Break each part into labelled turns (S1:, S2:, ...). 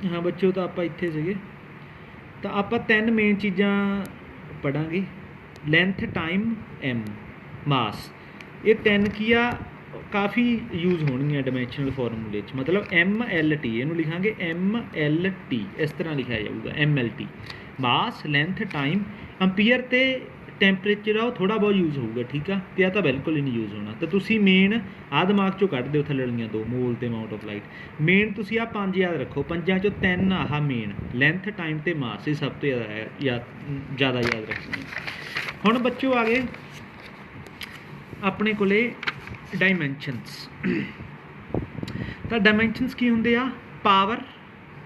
S1: हाँ बच्चों, तो आप इत्थे सीगे, तो आप 3 मेन चीज़ां पढ़ांगे। लेंथ, टाइम, एम, मास। ये 3 की आ काफ़ी यूज़ होनी डायमेंशनल फॉर्मूले च। मतलब एम एल टी, इनू लिखांगे एम एल टी, इस तरह लिखा जाऊगा एम एल टी। मास, लेंथ, टाइम, अंपीयर ते टैंपरेचर आ थोड़ा बहुत यूज़ होगा, ठीक है। तो यह तो बिल्कुल ही नहीं यूज़ होना। तो तुसी मेन आ दिमाग चो कढ़ दो थल्लड़ियाँ 2 मोल ते अमाउंट ऑफ लाइट। मेन तुसी आ 5 याद रखो, 5 चों 3 आह मेन लेंथ, टाइम ते मास, ये सब तो ज़्यादा याद रखनी। हुण बच्चों आ गए अपने कोले डायमेंशनस। तो डायमेंशनस की होंगे आ? Power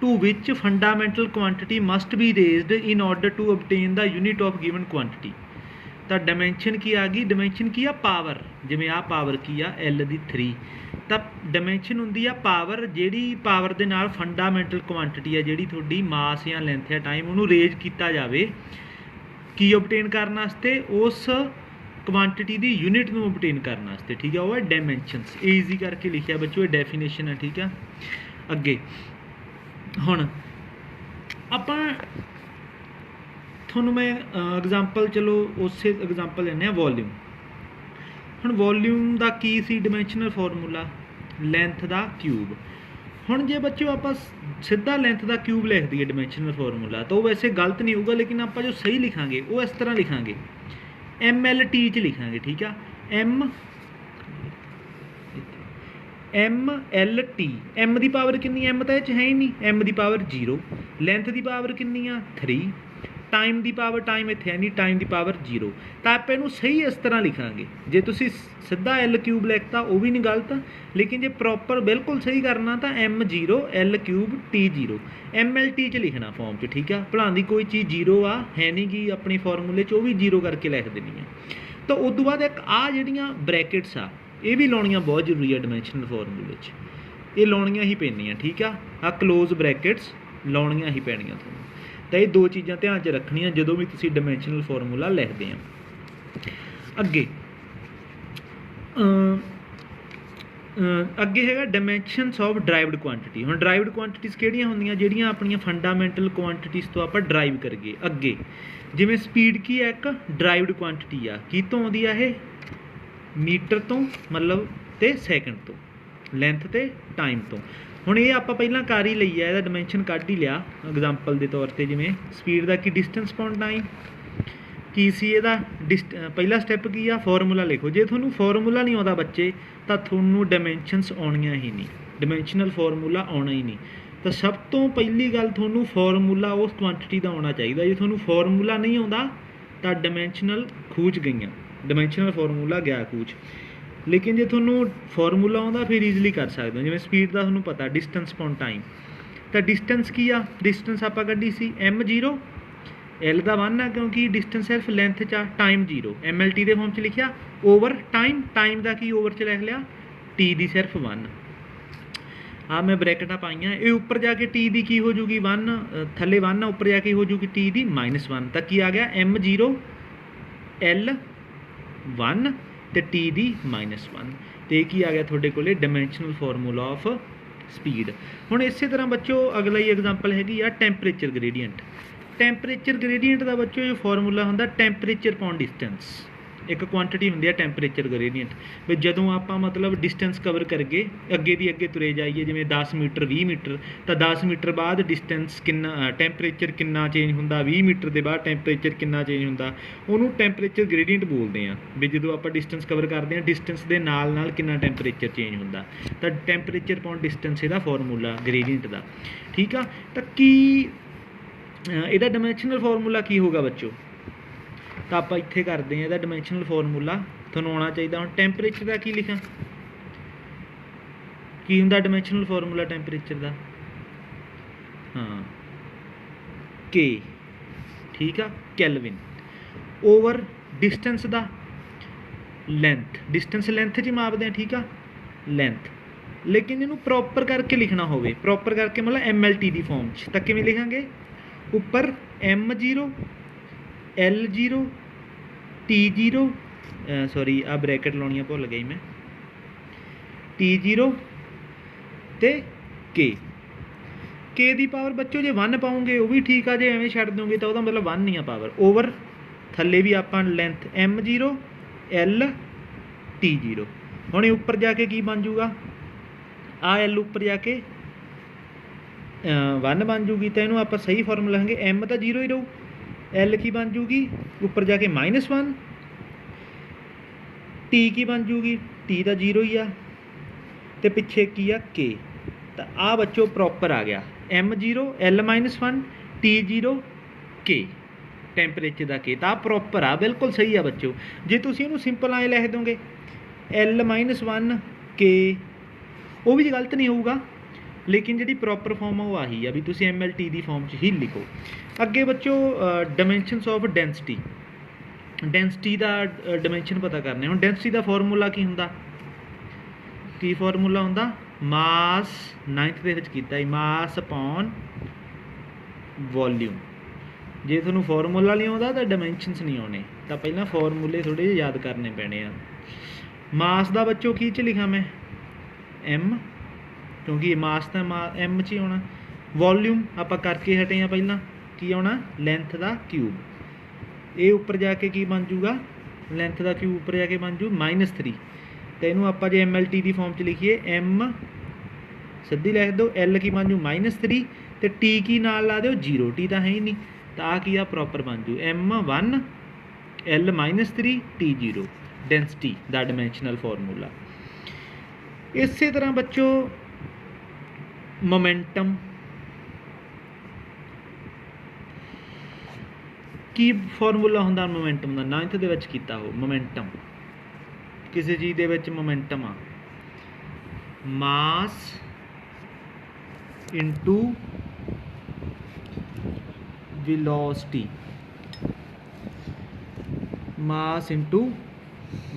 S1: to which fundamental quantity must be raised in order to obtain the unit of given quantity. तो डायमेंशन की आ गई? डायमेंशन की आ पावर, जिमें आ पावर की आ एल दी 3। तो डायमेंशन होंगी आ पावर, जिहड़ी पावर दे नाल फंडामेंटल क्वांटिटी है जिहड़ी तुहाडी मास या लेंथ या टाइम उहनूं रेज किया जाए की obtain करने वास्ते, उस क्वांटिटी की यूनिट में obtain करने वास्ते, ठीक है। वो है डायमेंशनस। ईजी करके लिखिया बच्चों, डेफिनेशन है, ठीक है। अगे हुण आपां थोनों मैं एग्जाम्पल, चलो उस एग्जाम्पल लेने वॉल्यूम। हुण वॉल्यूम का की सी डायमेंशनल फॉर्मूला? लेंथ का क्यूब। हुण जे बच्चों आप सीधा लेंथ का क्यूब लिख दीए डायमेंशनल फॉर्मूला, तो वैसे गलत नहीं होगा, लेकिन आप जो सही लिखांगे वो इस तरह लिखांगे, एम एल टी च लिखांगे, ठीक है। एम एल टी, एम की पावर कितनी? एम तो ये है ही नहीं, एम की पावर 0। लेंथ की पावर कितनी आ? 3। टाइम की पावर, टाइम इत्थे है नहीं, टाइम की पावर 0। तो आप इनू सही इस तरह लिखांगे। जे तुसी सीधा एल क्यूब लिखता वो भी नहीं गलत, लेकिन जे प्रॉपर बिल्कुल सही करना तो M 0 L cube T 0 M L T च लिखना फॉर्म च, ठीक है। भलां दी कोई चीज़ 0 आ है नहीं गी अपनी फॉर्मूले च, वो भी 0 करके लिख देनी है। तो उस तो बाद एक आ जिहड़ियां ब्रैकेट्स आ, ये भी लाउणियां बहुत जरूरी है डायमेंशनल फॉर्मूले च, ये लाउणियां ही पैंदियां, ठीक आ क्लोज ब्रैकेट्स लाउणियां ही पैणियां तुहानूं। तो ये 2 चीज़ां ध्यान च रखनियां जदों भी तुसीं डायमेंशनल फॉर्मूला लिखदे आ। अगे अगे हैगा डायमेंशनस ऑफ ड्राइवड क्वांटिटी। हुण ड्राइवड क्वांटिटीज़ किहड़ियां हुंदियां? जिहड़ियां अपणियां फंडामेंटल क्वांटिटीज़ तो आपां ड्राइव करिए। अगे जिवें स्पीड की है एक ड्राइवड क्वांटिटी आ, की तो आउंदी आ ये? मीटर तो, मतलब ते सैकेंड तो, लेंथ ते टाइम तो। हुण ये आपां पहिलां कर ही लई है, इहदा डायमेंशन कढ ही लिया एग्जाम्पल के तौर पर। जिवें स्पीड का की डिस्टेंस अपॉन टाइम की सी, इहदा पहला स्टैप की आ? फॉर्मूला लिखो। जे तुहानूं फॉर्मूला नहीं आउंदा बच्चे, तो तुहानूं डायमेंशनस आउणियां ही नहीं, डायमेंशनल फॉर्मूला आउणा ही नहीं। तो सब तो पहली गल तुहानूं फॉर्मूला उस क्वांटिटी का आउणा चाहिए। जे तुहानूं फॉर्मूला नहीं आउंदा तो डायमेंशनल खूच गईयां, डायमेंशनल फॉर्मूला गया खूच। लेकिन जे तुहानूं फॉर्मूला आउंदा फिर ईजली कर सकते हो। जिवें स्पीड का तुहानूं पता डिस्टेंस अपॉन टाइम, तो डिस्टेंस की आ? डिस्टेंस आपां कड्ढी सी एम 0, एल का 1 है क्योंकि डिस्टेंस सिर्फ लेंथ च आ, टाइम 0, एम एल टी के फॉर्म च लिखिया। ओवर टाइम, टाइम का की ओवर च लिख लिया, टी दी सिर्फ 1। हाँ मैं ब्रैकेटां पाइयां, ये उपर जाके टी दी की हो जूगी 1, थले 1 है, उपर जाके हो जूगी टी दी -1। तो की आ गया एम 0 एल 1 तो टी दी -1। तो ये आ गया थोड़े को डायमेंशनल फॉर्मूला ऑफ स्पीड। हुण इस तरह बच्चों अगला ही एग्जाम्पल हैगी आ टैंपरेचर ग्रेडियंट। टैंपरेचर ग्रेडियंट का बच्चों जो फॉर्मूला होंदा टैंपरेचर अपॉन डिस्टेंस, एक क्वांटिटी होंदी है टैंपरेचर ग्रेडियंट। भी जदों आप मतलब डिस्टेंस कवर करके अगे दी अगे तुरे जाइए, जिवें 10 मीटर 20 मीटर, तो 10 मीटर बाद डिस्टेंस कितना, टैंपरेचर कितना चेंज होंदा, 20 मीटर के बाद टैंपरेचर कितना चेंज होंदा, उहनूं टैंपरेचर ग्रेडियंट बोलते हैं। भी जदों आप डिस्टेंस कवर करते हैं, डिस्टेंस के नाल नाल कितना टैंपरेचर चेंज होंदा, तो टैंपरेचर अपॉन डिस्टेंस इहदा फॉर्मूला ग्रेडियंट का, ठीक आ। तो की ਇਹਦਾ ਡਾਇਮੈਂਸ਼ਨਲ ਫਾਰਮੂਲਾ ਕੀ ਹੋਗਾ ਬੱਚੋ? ਤਾਂ ਆਪਾਂ ਇੱਥੇ ਕਰਦੇ ਹਾਂ ਇਹਦਾ ਡਾਇਮੈਂਸ਼ਨਲ ਫਾਰਮੂਲਾ ਤੁਹਾਨੂੰ ਆਉਣਾ ਚਾਹੀਦਾ। ਹੁਣ ਟੈਂਪਰੇਚਰ ਦਾ ਕੀ ਲਿਖਾਂ? ਕੀ ਹੁੰਦਾ ਡਾਇਮੈਂਸ਼ਨਲ ਫਾਰਮੂਲਾ ਟੈਂਪਰੇਚਰ ਦਾ? ਹਾਂ ਕੇ, ਠੀਕ ਆ, ਕੈਲਵਿਨ ਓਵਰ डिस्टेंस ਦਾ ਲੈਂਥ, डिस्टेंस ਲੈਂਥ 'ਚ ਮਾਪਦੇ ਆ, ਠੀਕ ਆ, ਲੈਂਥ। लेकिन इनू प्रॉपर करके लिखना हो, प्रॉपर करके मतलब एम एल टी की फॉर्म तो किमें लिखांगे? उपर एम 0 एल 0 टी 0 सॉरी आ ब्रैकेट लाउणियां भुल गई मैं, टी 0 ते के। के दी पावर बच्चों जे 1 पाओगे वो भी ठीक आ, जे एवें छड्ड दोगे तो मतलब 1 नहीं आ पावर ओवर थल्ले भी आप लेंथ m0 l t0। हुण उपर जाके की बन जूगा आ l उपर जाके 1 बन जूगी, तो इनू आप सही फॉर्मूला लेंगे m तो 0 ही रहू, l की बन जूगी उपर जाके -1, t की बन जूगी t तो 0 ही आ, तो पिछे की आ k। तो आ बच्चों प्रॉपर आ गया m0 l-1 t0 k temperature का के, तो आ प्रॉपर आ बिल्कुल सही है बच्चों। जे तुसीं इहनूं सिंपल आए लिख दोगे l-1 k वो भी गलत नहीं होऊगा, लेकिन जी प्रॉपर फॉर्म है वो आही है भी तुसीं MLT की फॉर्म च ही लिखो। अगे बच्चों डायमेंशनस ऑफ डेंसिटी, डेंसिटी का डायमेंशन पता करने। हुण डेंसिटी का फॉर्मूला की हुंदा, की फॉर्मूला हुंदा मास 9th ਦੇ ਵਿੱਚ ਕੀਤਾ है मास अपॉन वॉल्यूम। जे तुहानूं फॉर्मूला नहीं आउंदा तो डायमेंशनस नहीं आने, तो पहला फॉर्मूले थोड़े जिहे याद करने पैने आ। मास का बच्चों की च लिखा मैं m, क्योंकि मास तो m च ही आना। वॉल्यूम आप करके हटे हैं पहला की आना लेंथ का क्यूब, ये उपर जाके की बन जूगा लेंथ का क्यूब उपर जाके बन जू -3। तो इनू आप जो MLT की फॉर्म च लिखिए m सीधी लिख दो, l की बन जू -3 तो t की नाल ला दो 0, t तो है ही नहीं, तो आ की आ प्रॉपर बन जू m1 l-3 t0 डेंसिटी का डायमेंशनल फॉर्मूला। इस तरह बच्चों मोमेंटम की फॉर्मूला हुंदा मोमेंटम का 9th दे विच कीता हो। मोमेंटम किसी चीज़ दे विच मोमेंटम आ mass into velocity, mass into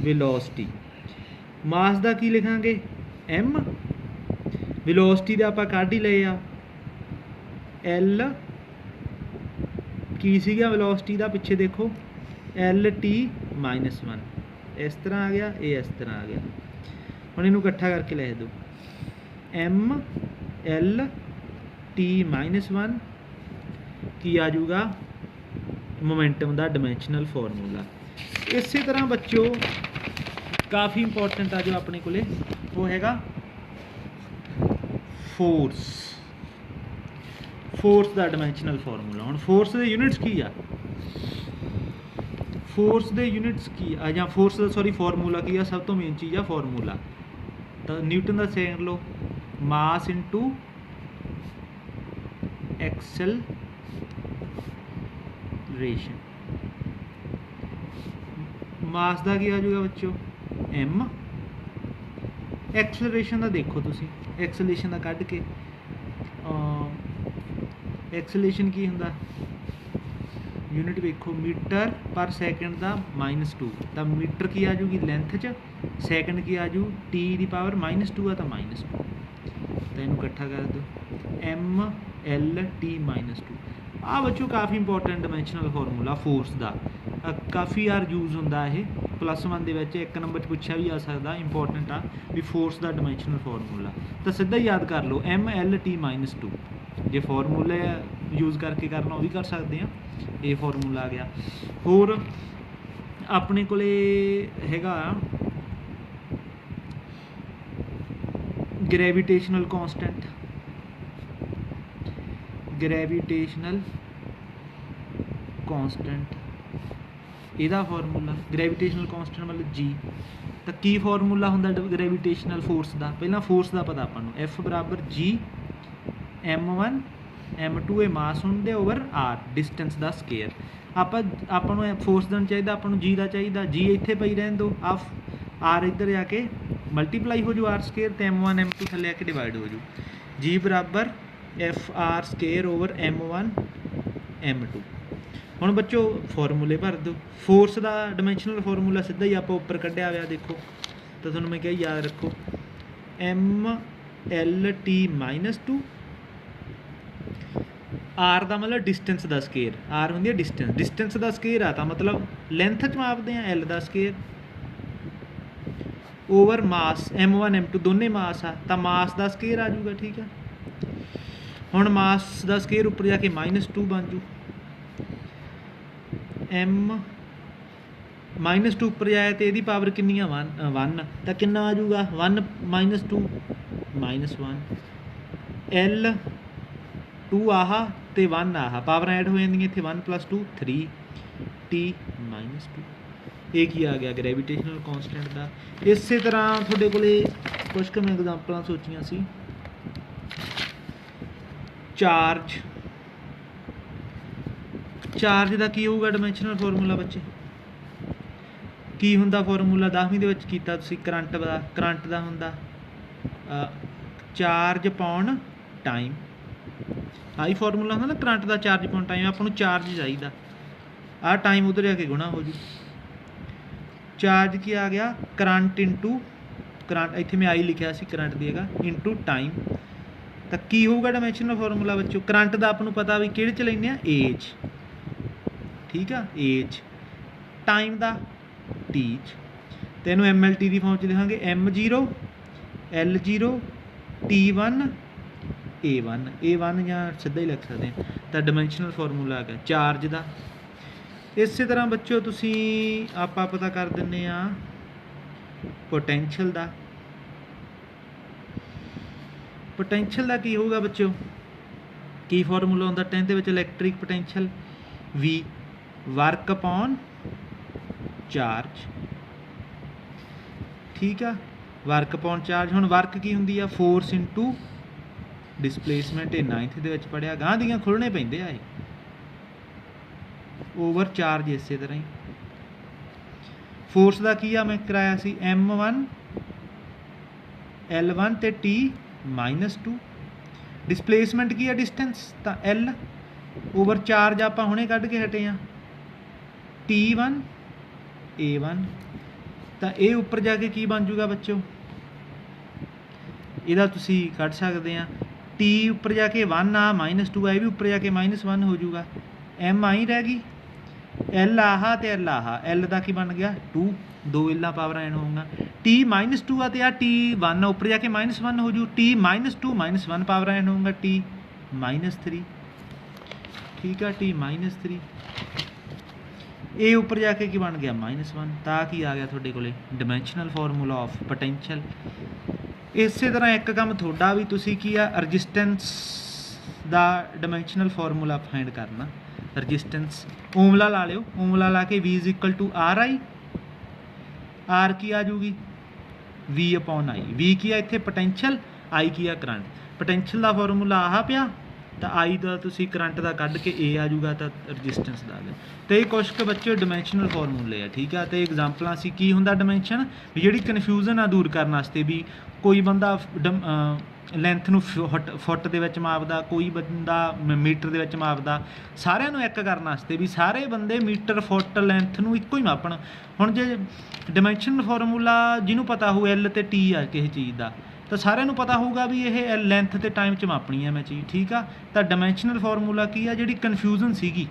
S1: velocity. Mass का की लिखांगे m, वेलोसिटी का आप कढ़ ही लए आ l, की सीगा वेलोसिटी का पिछे देखो LT-1, इस तरह आ गया, ये इस तरह आ गया। हुण इनू इकट्ठा करके लिख दो m LT-1 की आ जाऊगा मोमेंटम का डायमेंशनल फॉर्मूला। इस तरह बच्चों काफ़ी इंपॉर्टेंट आ जो अपने को वो हैगा फोर्स, फोर्स का डायमेंशनल फॉर्मूला। हुण फोर्स के यूनिट्स की आ, फोर्स के यूनिट्स की आ या फोर्स का सॉरी फॉर्मूला की आ, सब तो मेन चीज़ आ फॉर्मूला। तो न्यूटन का सेक लो मास इंटू एक्सेलरेशन, मास का की आ जाएगा बच्चों m, एक्सेलरेशन का देखो तुसी एक्सेलरेशन का कढ़ के एक्सेलरेशन की हुंदा यूनिट वेखो मीटर पर सैकेंड का -2, तो मीटर की आ जाऊगी लेंथ च, सैकेंड की आ जू t की पावर -2 आ तो -2, तो इनू इकट्ठा कर दो MLT-2। आ बच्चों काफ़ी इंपॉर्टेंट डायमेंशनल फॉर्मूला फोर्स का, काफ़ी यार यूज़ होंदा है +1 दे विच 1 नंबर पूछा भी आ सकता, इंपॉर्टेंट आ भी फोर्स का डायमेंशनल फॉर्मूला। तो सीधा याद कर लो MLT-2, जे फॉर्मूले यूज़ करके करना वो भी कर सकते हैं, ये फॉर्मूला आ गया। होर अपने को हैगा ग्रेविटेशनल कॉन्स्टेंट, ग्रेविटेशनल कॉन्स्टेंट ਇਹਦਾ ਫਾਰਮੂਲਾ ਗ੍ਰੈਵੀਟੇਸ਼ਨਲ ਕੌਂਸਟੈਂਟ ਮਤਲਬ g। ਤਾਂ ਕੀ ਫਾਰਮੂਲਾ ਹੁੰਦਾ ਗ੍ਰੈਵੀਟੇਸ਼ਨਲ ਫੋਰਸ ਦਾ? ਪਹਿਲਾਂ ਫੋਰਸ ਦਾ ਪਤਾ ਆਪਾਂ ਨੂੰ F ਬਰਾਬਰ g m1 m2 ਇਹ ਮਾਸ ਹੁੰਦੇ ਓਵਰ r ਡਿਸਟੈਂਸ ਦਾ ਸਕੇਅਰ। ਆਪਾਂ ਨੂੰ ਫੋਰਸ ਦਾ ਨਹੀਂ ਚਾਹੀਦਾ, ਆਪਾਂ ਨੂੰ g ਦਾ ਚਾਹੀਦਾ। g ਇੱਥੇ ਪਈ ਰਹਿਣ ਦਿਓ, r ਇੱਧਰ ਜਾ ਕੇ ਮਲਟੀਪਲਾਈ ਹੋ ਜੂ r ਸਕੇਅਰ ਤੇ m1 m2 ਥੱਲੇ ਆ ਕੇ ਡਿਵਾਈਡ ਹੋ ਜੂ। g ਬਰਾਬਰ FR square over m1 m2। ਹੁਣ ਬੱਚੋ ਫਾਰਮੂਲੇ ਭਰ ਦਿਓ। फोर्स का डायमेंशनल फॉर्मूला सीधा ही आप उपर कढ़िया हुआ देखो, तो थोड़ा मैं क्या याद रखो MLT-2 R का मतलब डिस्टेंस का स्केयर, R होंगी डिस्टेंस, डिस्टेंस का स्केयर आ तो मतलब लेंथ च मापते हैं L का स्केयर ओवर मास M1 M2 दोनों मास आ तो मास का स्केयर आ जाऊगा। ठीक है, ਹੁਣ ਮਾਸ ਦਾ ਸਕੇਅਰ ਉੱਪਰ ਜਾ ਕੇ -2 ਬਣ ਜੂ, m -2 ਉੱਪਰ ਜਾਇਆ ਤੇ ਇਹਦੀ ਪਾਵਰ ਕਿੰਨੀ ਆ 1 ਤਾਂ ਕਿੰਨਾ ਆ ਜੂਗਾ 1 - 2 -1 l 2 ਆਹ ਤੇ 1 ਆਹ ਪਾਵਰ ਐਡ ਹੋ ਜਾਂਦੀਆਂ ਇੱਥੇ 1 + 2 3 t -2 ਇਹ ਕੀ ਆ ਗਿਆ ਗ੍ਰੈਵੀਟੇਸ਼ਨਲ ਕੌਂਸਟੈਂਟ ਦਾ। ਇਸੇ ਤਰ੍ਹਾਂ ਤੁਹਾਡੇ ਕੋਲੇ ਕੁਛ ਕੁ ਮੈਂ ਐਗਜ਼ਾਮਪਲਾਂ ਸੋਚੀਆਂ ਸੀ। ਚਾਰਜ ਦਾ ਕੀ ਹੋਊਗਾ ਡਾਇਮੈਂਸ਼ਨਲ ਫਾਰਮੂਲਾ ਬੱਚੇ, ਕੀ ਹੁੰਦਾ ਫਾਰਮੂਲਾ 10ਵੀਂ ਦੇ ਵਿੱਚ ਕੀਤਾ ਤੁਸੀਂ ਕਰੰਟ ਦਾ ਹੁੰਦਾ ਚਾਰਜ ਪਾਉਣ ਟਾਈਮ, ਆਹੀ ਫਾਰਮੂਲਾ ਹੁੰਦਾ ਨਾ ਕਰੰਟ ਦਾ ਚਾਰਜ ਪਾਉਣ ਟਾਈਮ। ਆਪਾਂ ਨੂੰ ਚਾਰਜ ਚਾਹੀਦਾ, ਆਹ ਟਾਈਮ ਉਧਰ ਜਾ ਕੇ ਗੁਣਾ ਹੋ ਜੂ। ਚਾਰਜ ਕੀ ਆ ਗਿਆ ਕਰੰਟ ਇਨਟੂ ਕਰੰਟ, ਇੱਥੇ ਮੈਂ ਆਈ ਲਿਖਿਆ ਸੀ ਕਰੰਟ ਦੀ ਹੈਗਾ ਇਨਟੂ ਟਾਈਮ। ਤਾਂ ਕੀ ਹੋਊਗਾ ਡਾਇਮੈਂਸ਼ਨਲ ਫਾਰਮੂਲਾ ਬੱਚੋ, ਕਰੰਟ ਦਾ ਆਪਾਂ ਨੂੰ ਪਤਾ ਵੀ ਕਿਹੜੇ 'ਚ ਲੈਂਦੇ ਆ ਏਜ, ਠੀਕ ਆ ਏਜ, ਟਾਈਮ ਦਾ ਟੀ 'ਚ, ਤੇ ਇਹਨੂੰ MLT ਦੀ ਫਾਰਮ 'ਚ ਲਿਖਾਂਗੇ m0 l0 t1 a1 ਜਾਂ ਸਿੱਧਾ ਹੀ ਲਿਖ ਸਕਦੇ ਹਾਂ। ਤਾਂ ਡਾਇਮੈਂਸ਼ਨਲ ਫਾਰਮੂਲਾ ਆ ਗਿਆ ਚਾਰਜ ਦਾ। ਇਸੇ ਤਰ੍ਹਾਂ ਬੱਚੋ ਤੁਸੀਂ ਆਪਾਂ ਪਤਾ ਕਰ ਦਿੰਦੇ ਆ ਪੋਟੈਂਸ਼ੀਅਲ ਦਾ। ਪੋਟੈਂਸ਼ੀਅਲ ਦਾ ਕੀ ਹੋਊਗਾ ਬੱਚੋ, ਕੀ ਫਾਰਮੂਲਾ ਹੁੰਦਾ 10th ਦੇ ਵਿੱਚ electric potential V work upon charge, ਠੀਕ ਆ ਵਰਕ ਅਪੋਨ ਚਾਰਜ। ਹੁਣ ਵਰਕ ਕੀ ਹੁੰਦੀ ਆ ਫੋਰਸ ਇਨਟੂ ਡਿਸਪਲੇਸਮੈਂਟ, ਇਹ 9th ਦੇ ਵਿੱਚ ਪੜ੍ਹਿਆ, ਗਾਂ ਦੀਆਂ ਖੁੱਲ੍ਹਣੇ ਪੈਂਦੇ ਆ ਇਹ, ਓਵਰ ਚਾਰਜ ਇਸੇ ਤਰ੍ਹਾਂ ਹੀ। ਫੋਰਸ ਦਾ ਕੀ ਆ ਮੈਂ ਕਰਾਇਆ ਸੀ m1 l1 ਤੇ t -2। ਡਿਸਪਲੇਸਮੈਂਟ ਕੀ ਆ ਡਿਸਟੈਂਸ, ਤਾਂ l ਓਵਰ ਚਾਰਜ ਆਪਾਂ ਹੁਣੇ ਕੱਢ ਕੇ ਹਟੇ ਆ t1 a1। ਤਾਂ ਇਹ ਉੱਪਰ ਜਾ ਕੇ ਕੀ ਬਣ ਜੂਗਾ ਬੱਚੋ, ਇਹਦਾ ਤੁਸੀਂ ਕੱਢ ਸਕਦੇ ਆ t ਉੱਪਰ ਜਾ ਕੇ 1 ਆ -2 ਆ, ਇਹ ਵੀ ਉੱਪਰ ਜਾ ਕੇ -1 ਹੋ ਜੂਗਾ, m ਆਈ ਰਹਿ ਗਈ, l ਆਹ ਤੇ l ਆਹ, l ਦਾ ਕੀ ਬਣ ਗਿਆ 2, 2 l ਪਾਵਰ ਐਨ ਹੋਊਗਾ, t -2 ਆ ਤੇ ਆ t 1 ਆ ਉੱਪਰ ਜਾ ਕੇ -1 ਹੋ ਜੂ, t -2 -1 ਪਾਵਰ ਐਨ ਹੋਊਗਾ t -3, ਠੀਕ ਆ t -3, ਇਹ ਉੱਪਰ ਜਾ ਕੇ ਕੀ ਬਣ ਗਿਆ -1। ਤਾਂ ਕੀ ਆ ਗਿਆ ਤੁਹਾਡੇ ਕੋਲੇ ਡਾਇਮੈਂਸ਼ਨਲ ਫਾਰਮੂਲਾ ਆਫ ਪੋਟੈਂਸ਼ੀਅਲ। ਇਸੇ ਤਰ੍ਹਾਂ ਇੱਕ ਕੰਮ ਤੁਹਾਡਾ ਵੀ ਤੁਸੀਂ ਕੀ ਆ ਰੈਜ਼ਿਸਟੈਂਸ ਦਾ ਡਾਇਮੈਂਸ਼ਨਲ ਫਾਰਮੂਲਾ ਫਾਈਂਡ ਕਰਨਾ। ਰੈਜ਼ਿਸਟੈਂਸ ਓਮਲਾ ਲਾ ਲਿਓ, ਓਮਲਾ ਲਾ ਕੇ V = RI, R ਕੀ ਆ ਜੂਗੀ V/I, V ਕੀ ਆ ਇੱਥੇ ਪੋਟੈਂਸ਼ੀਅਲ, I ਕੀ ਆ ਕਰੰਟ। ਪੋਟੈਂਸ਼ੀਅਲ ਦਾ ਫਾਰਮੂਲਾ ਆਹ ਪਿਆ ਤਾਂ I ਦਾ ਤੁਸੀਂ ਕਰੰਟ ਦਾ ਕੱਢ ਕੇ A ਆ ਜੂਗਾ ਤਾਂ ਰੈਜ਼ਿਸਟੈਂਸ ਦਾ ਆ ਗਿਆ। ਤੇ ਇਹ ਕੁਛ ਕੁ ਬੱਚੇ ਡਾਇਮੈਂਸ਼ਨਲ ਫਾਰਮੂਲੇ ਆ, ਠੀਕ ਆ। ਤੇ ਐਗਜ਼ਾਮਪਲਾਂ ਸੀ ਕੀ ਹੁੰਦਾ ਡਾਇਮੈਂਸ਼ਨ, ਵੀ ਜਿਹੜੀ ਕਨਫਿਊਜ਼ਨ ਆ ਦੂਰ ਕਰਨ ਵਾਸਤੇ, ਵੀ ਕੋਈ ਬੰਦਾ ਲੈਂਥ ਨੂੰ ਫੁੱਟ ਦੇ ਵਿੱਚ ਮਾਪਦਾ, ਕੋਈ ਬੰਦਾ ਮੀਟਰ ਦੇ ਵਿੱਚ ਮਾਪਦਾ, ਸਾਰਿਆਂ ਨੂੰ ਇੱਕ ਕਰਨ ਵਾਸਤੇ ਵੀ ਸਾਰੇ ਬੰਦੇ ਮੀਟਰ ਫੁੱਟ ਲੈਂਥ ਨੂੰ ਇੱਕੋ ਹੀ ਮਾਪਣ। ਹੁਣ ਜੇ ਡਾਇਮੈਂਸ਼ਨਲ ਫਾਰਮੂਲਾ ਜਿਹਨੂੰ ਪਤਾ ਹੋਊ L ਤੇ T ਆ ਕਿਸੇ ਚੀਜ਼ ਦਾ, ਤਾਂ ਸਾਰਿਆਂ ਨੂੰ ਪਤਾ ਹੋਊਗਾ ਵੀ ਇਹ ਲੈਂਥ ਤੇ ਟਾਈਮ 'ਚ ਮਾਪਣੀ ਆ ਮੈਂ ਚੀਜ਼, ਠੀਕ ਆ। ਤਾਂ ਡਾਇਮੈਂਸ਼ਨਲ ਫਾਰਮੂਲਾ ਕੀ ਆ, ਜਿਹੜੀ ਕਨਫਿਊਜ਼ਨ ਸੀਗੀ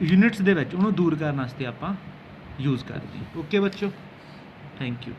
S1: ਯੂਨਿਟਸ ਦੇ ਵਿੱਚ, ਉਹਨੂੰ ਦੂਰ ਕਰਨ ਵਾਸਤੇ ਆਪਾਂ ਯੂਜ਼ ਕਰਦੇ ਹਾਂ। ਓਕੇ ਬੱਚੋ, ਥੈਂਕ ਯੂ।